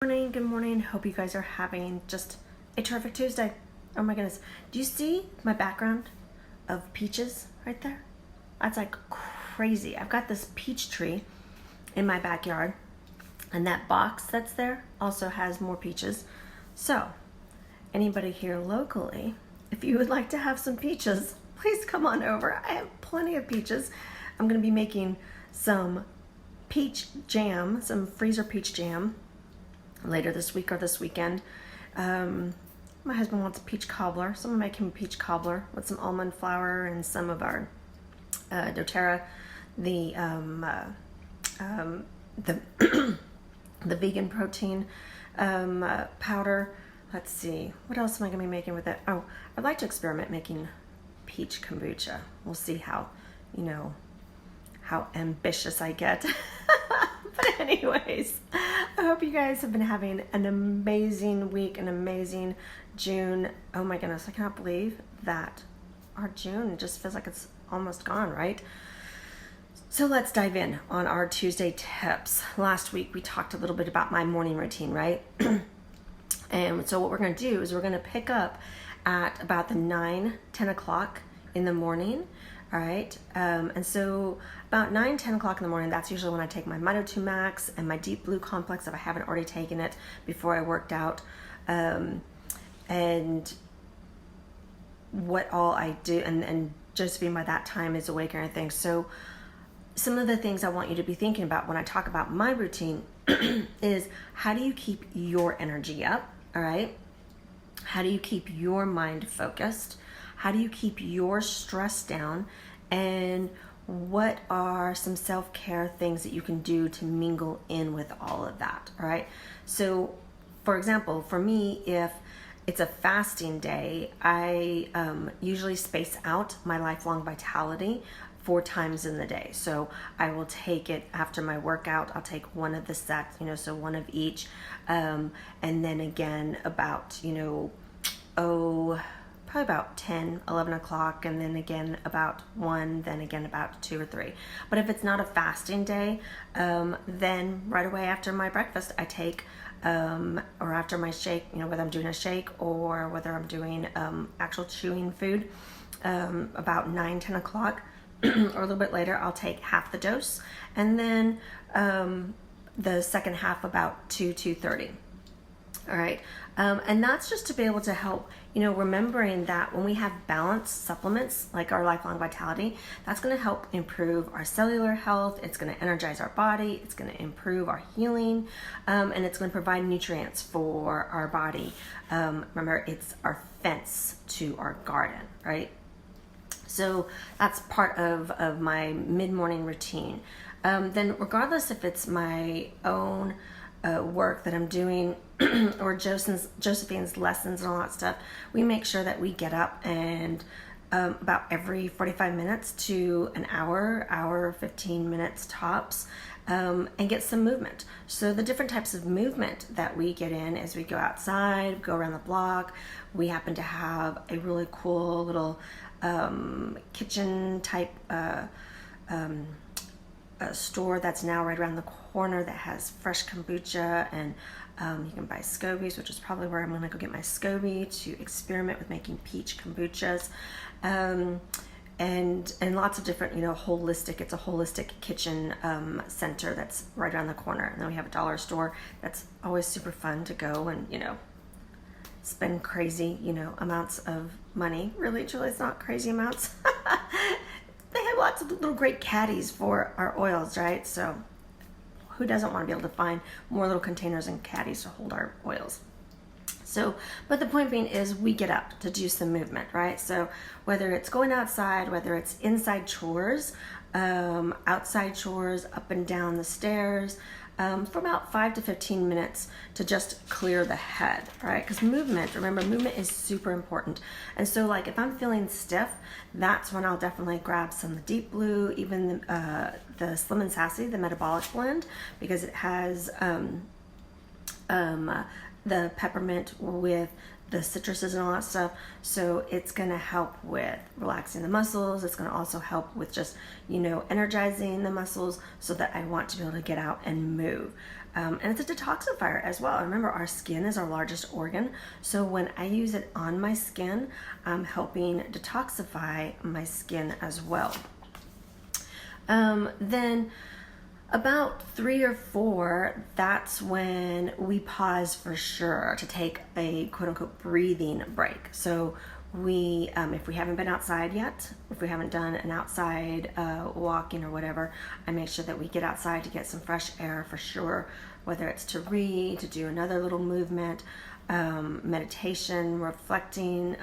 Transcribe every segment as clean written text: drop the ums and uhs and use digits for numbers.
morning. Good morning. Hope you guys are having just a terrific Tuesday. Oh my goodness. Do you see my background of peaches right there? That's like crazy. I've got this peach tree in my backyard, and that box that's there also has more peaches. So, anybody here locally, if you would like to have some peaches, please come on over. I have plenty of peaches. I'm going to be making some peach jam, some freezer peach jam later this week or this weekend. My husband wants a peach cobbler, so I'm gonna make him a peach cobbler with some almond flour and some of our doTERRA, the the vegan protein powder. Let's see, what else am I gonna be making with it? Oh, I'd like to experiment making peach kombucha. We'll see how ambitious I get. But anyways, I hope you guys have been having an amazing week, an amazing June. Oh my goodness, I cannot believe that our June just feels like it's almost gone, right? So let's dive in on our Tuesday tips. Last week we talked a little bit about my morning routine, right? And so what we're going to do is we're going to pick up at about the 9-10 o'clock in the morning. All right, and so about 9-10 o'clock in the morning, that's usually when I take my Mito 2 Max and my Deep Blue Complex if I haven't already taken it before I worked out. And what all I do, and Josephine by that time is awake and everything. So some of the things I want you to be thinking about when I talk about my routine is how do you keep your energy up, all right? How do you keep your mind focused? How do you keep your stress down? And what are some self-care things that you can do to mingle in with all of that, all right? So, for example, for me, if it's a fasting day, I usually space out my Lifelong Vitality 4 times in the day. So I will take it after my workout. I'll take one of the sets, so one of each. And then again about, probably about 10, 11 o'clock, and then again about 1, then again about 2 or 3. But if it's not a fasting day, then right away after my breakfast, I take, or after my shake, whether I'm doing a shake or whether I'm doing actual chewing food, about 9-10 o'clock or a little bit later, I'll take half the dose, and then the second half about 2-2:30. All right, and that's just to be able to help, remembering that when we have balanced supplements like our Lifelong Vitality, that's going to help improve our cellular health. It's going to energize our body. It's going to improve our healing, and it's going to provide nutrients for our body. Remember, it's our fence to our garden, right? So that's part of my mid-morning routine. Then regardless if it's my own work that I'm doing or Josephine's lessons and all that stuff, we make sure that we get up and about every 45 minutes to an hour, 15 minutes tops, and get some movement. So the different types of movement that we get in as we go outside, go around the block. We happen to have a really cool little kitchen type a store that's now right around the corner that has fresh kombucha, and you can buy scobies, which is probably where I'm going to go get my SCOBY to experiment with making peach kombuchas, and lots of different, holistic. It's a holistic kitchen center that's right around the corner, and then we have a dollar store that's always super fun to go and spend crazy amounts of money. Really, truly, it's not crazy amounts. They have lots of little great caddies for our oils, right? So who doesn't want to be able to find more little containers and caddies to hold our oils? So, but the point being is we get up to do some movement, right? So whether it's going outside, whether it's inside chores, outside chores, up and down the stairs, for about 5 to 15 minutes to just clear the head, right? Because remember, movement is super important. And so like if I'm feeling stiff, that's when I'll definitely grab some Deep Blue, even the Slim and Sassy, the metabolic blend, because it has the peppermint with the citruses and all that stuff. So it's going to help with relaxing the muscles. It's going to also help with just, energizing the muscles so that I want to be able to get out and move. And it's a detoxifier as well. Remember, our skin is our largest organ. So when I use it on my skin, I'm helping detoxify my skin as well. Then about 3 or 4, that's when we pause for sure to take a quote unquote breathing break. So we, if we haven't been outside yet, if we haven't done an outside walking or whatever, I make sure that we get outside to get some fresh air for sure, whether it's to read, to do another little movement, meditation, reflecting,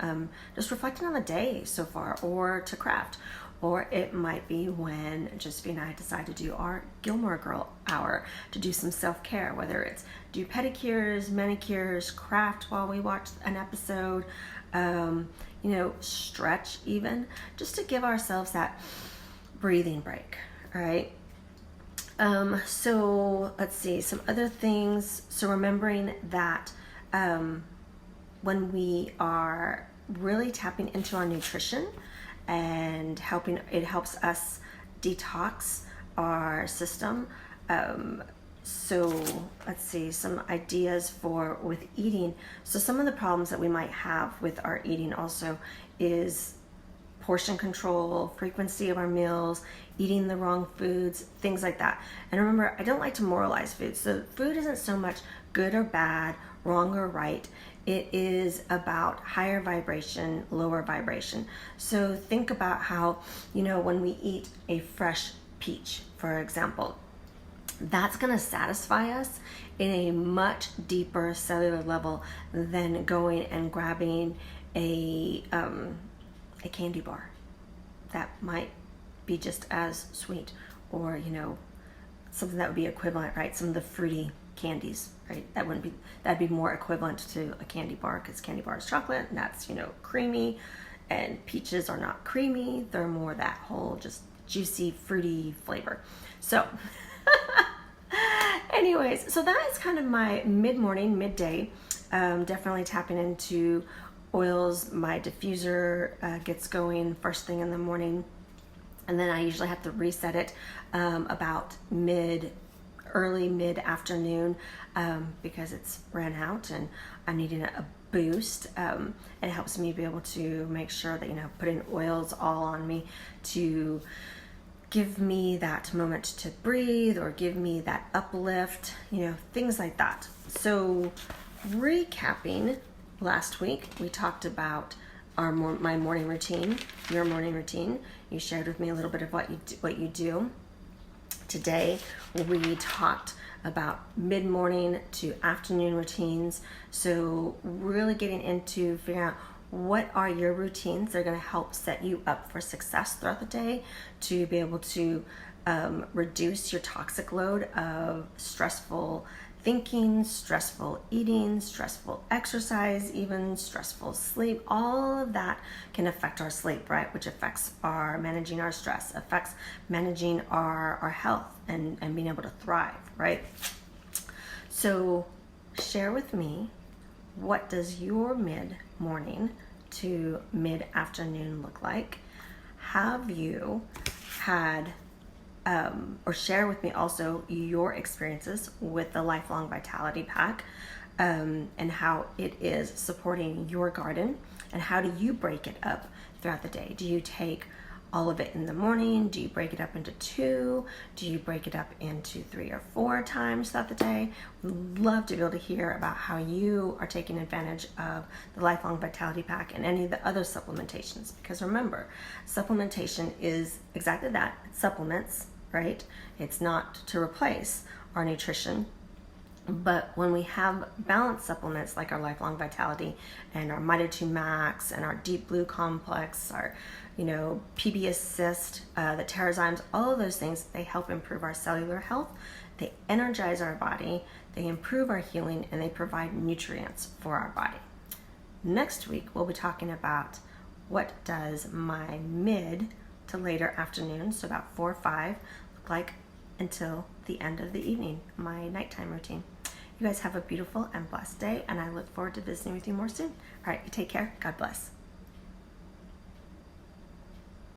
just reflecting on the day so far, or to craft. Or it might be when Josephine and I decide to do our Gilmore Girl hour, to do some self-care, whether it's do pedicures, manicures, craft while we watch an episode, stretch even, just to give ourselves that breathing break, all right? So let's see, some other things. So remembering that when we are really tapping into our nutrition, and it helps us detox our system. So let's see, some ideas with eating. So some of the problems that we might have with our eating also is portion control, frequency of our meals, eating the wrong foods, things like that. And remember, I don't like to moralize food. So food isn't so much good or bad, wrong or right. It is about higher vibration, lower vibration. So think about how, when we eat a fresh peach, for example, that's going to satisfy us in a much deeper cellular level than going and grabbing a candy bar that might be just as sweet, or something that would be equivalent, right? Some of the fruity candies, right? That'd be more equivalent to a candy bar, because candy bar is chocolate and that's creamy, and peaches are not creamy. They're more that whole just juicy fruity flavor. So anyways, so that is kind of my mid-morning, midday. Definitely tapping into oils. My diffuser gets going first thing in the morning, and then I usually have to reset it about early mid-afternoon because it's ran out and I'm needing a boost. It helps me be able to make sure that putting oils all on me to give me that moment to breathe, or give me that uplift, things like that. So recapping, last week we talked about my morning routine, your morning routine. You shared with me a little bit of what you do. Today we talked about mid-morning to afternoon routines. So really getting into figuring out what are your routines that are going to help set you up for success throughout the day, to be able to reduce your toxic load of stressful thinking, stressful eating, stressful exercise, even stressful sleep. All of that can affect our sleep, right? Which affects managing our stress, affects managing our health and being able to thrive, right? So share with me, what does your mid-morning to mid-afternoon look like? Have you had or share with me also your experiences with the Lifelong Vitality Pack, and how it is supporting your garden, and how do you break it up throughout the day? Do you take all of it in the morning? Do you break it up into 2? Do you break it up into 3 or 4 times throughout the day? We'd love to be able to hear about how you are taking advantage of the Lifelong Vitality Pack and any of the other supplementations, because remember, supplementation is exactly that. It supplements, right? It's not to replace our nutrition. But when we have balanced supplements like our Lifelong Vitality and our Mito 2 Max and our Deep Blue Complex, our PB Assist, the Terrazymes, all of those things, they help improve our cellular health, they energize our body, they improve our healing, and they provide nutrients for our body. Next week, we'll be talking about what does my mid to later afternoon, so about 4 or 5, look like until the end of the evening, my nighttime routine. You guys have a beautiful and blessed day, and I look forward to visiting with you more soon. All right, you take care. God bless.